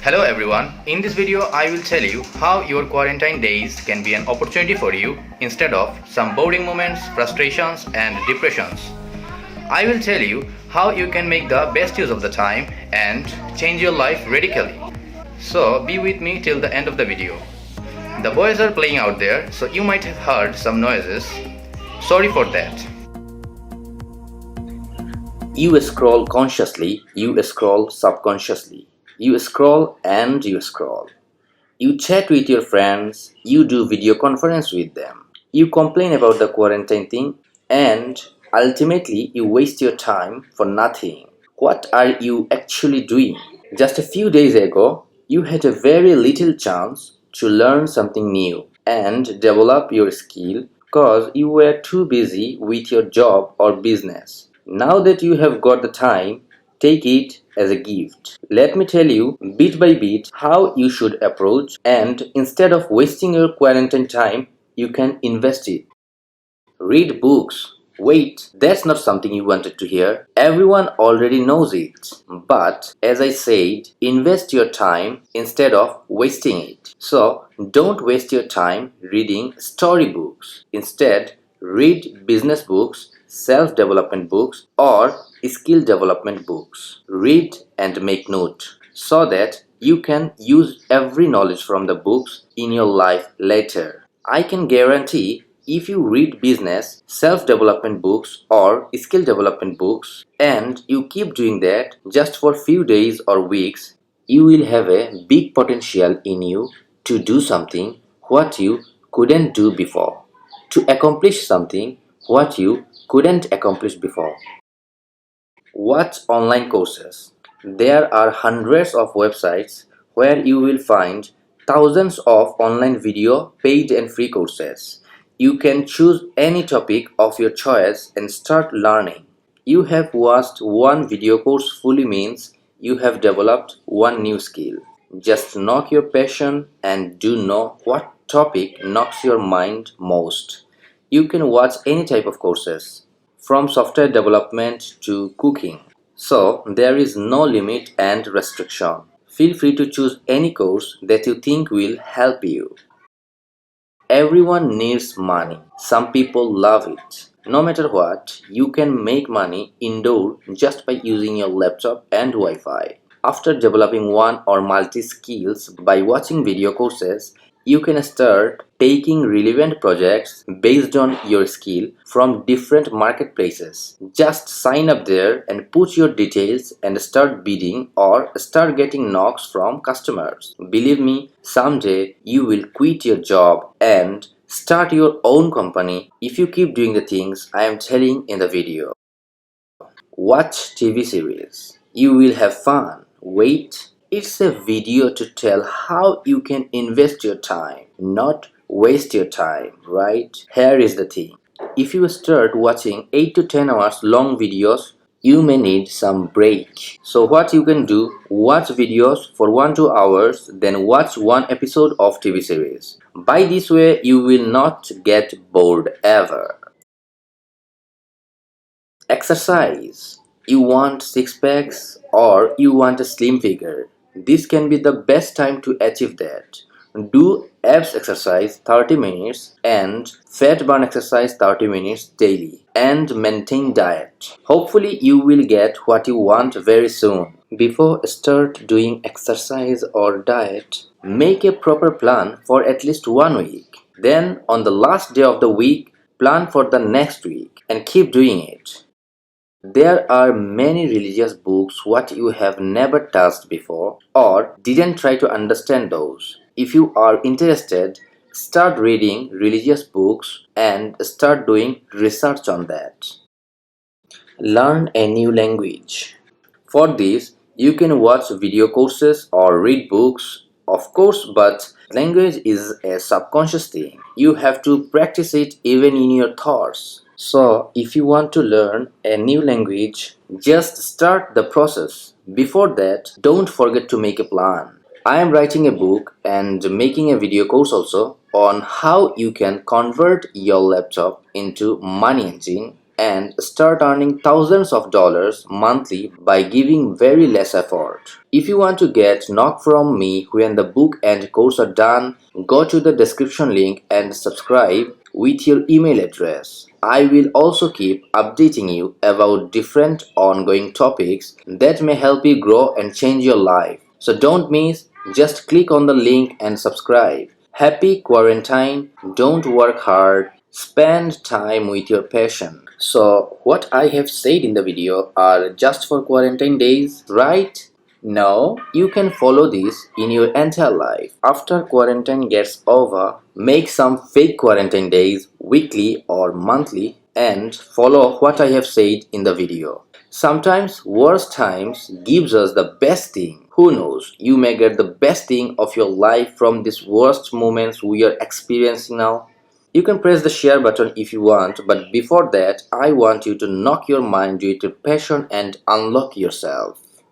Hello everyone, in this video I will tell you how your quarantine days can be an opportunity for you instead of some boring moments, frustrations and depressions. I will tell you how you can make the best use of the time and change your life radically. So be with me till the end of the video. The boys are playing out there, so you might have heard some noises. Sorry for that. You scroll consciously, you scroll subconsciously. You scroll and you scroll. You chat with your friends, you do video conference with them. You complain about the quarantine thing and ultimately you waste your time for nothing. What are you actually doing? Just a few days ago, you had a very little chance to learn something new and develop your skill because you were too busy with your job or business. Now that you have got the time, take it as a gift. Let me tell you bit by bit how you should approach, and instead of wasting your quarantine time, you can invest it. Read books. Wait, that's not something you wanted to hear. Everyone already knows it. But as I said, invest your time instead of wasting it. So don't waste your time reading storybooks. Instead, read business books, self development books, or skill development books. Read and make note so that you can use every knowledge from the books in your life later. I can guarantee if you read business, self development books, or skill development books, and you keep doing that just for few days or weeks, you will have a big potential in you to do something what you couldn't do before, to accomplish something what you couldn't accomplish before. Watch online courses. There are hundreds of websites where you will find thousands of online video, paid and free courses. You can choose any topic of your choice and start learning. You have watched one video course fully means you have developed one new skill. Just knock your passion and do know what topic knocks your mind most. You can watch any type of courses, from software development to cooking. So there is no limit and restriction. Feel free to choose any course that you think will help you. Everyone needs money. Some people love it. No matter what, you can make money indoor just by using your laptop and Wi-Fi. After developing one or multi skills by watching video courses, you can start taking relevant projects based on your skill from different marketplaces. Just sign up there and put your details and start bidding or start getting knocks from customers. Believe me, someday you will quit your job and start your own company if you keep doing the things I am telling in the video. Watch TV series. You will have fun. Wait, it's a video to tell how you can invest your time, not waste your time, right? Here is the thing. If you start watching 8 to 10 hours long videos, you may need some break. So what you can do, watch videos for 1 2 hours, then watch one episode of TV series. By this way, you will not get bored ever. Exercise. You want six packs or you want a slim figure. This can be the best time to achieve that. Do abs exercise 30 minutes and fat burn exercise 30 minutes daily and maintain diet. Hopefully you will get what you want very soon. Before start doing exercise or diet, make a proper plan for at least 1 week. Then on the last day of the week, plan for the next week and keep doing it. There are many religious books what you have never touched before or didn't try to understand those. If you are interested, start reading religious books and start doing research on that. Learn a new language. For this, you can watch video courses or read books, of course, but language is a subconscious thing. You have to practice it even in your thoughts. So, if you want to learn a new language, just start the process. Before that, don't forget to make a plan. I am writing a book and making a video course also on how you can convert your laptop into money engine and start earning thousands of dollars monthly by giving very less effort. If you want to get knock from me when the book and course are done, go to the description link and subscribe with your email address. I will also keep updating you about different ongoing topics that may help you grow and change your life. So don't miss, just click on the link and subscribe. Happy quarantine, don't work hard, spend time with your passion. So what I have said in the video are just for quarantine days, right? No, you can follow this in your entire life. After quarantine gets over, make some fake quarantine days weekly or monthly and follow what I have said in the video. Sometimes worst times gives us the best thing. Who knows, you may get the best thing of your life from these worst moments we are experiencing now. You can press the share button if you want, but before that, I want you to knock your mind with your passion and unlock yourself.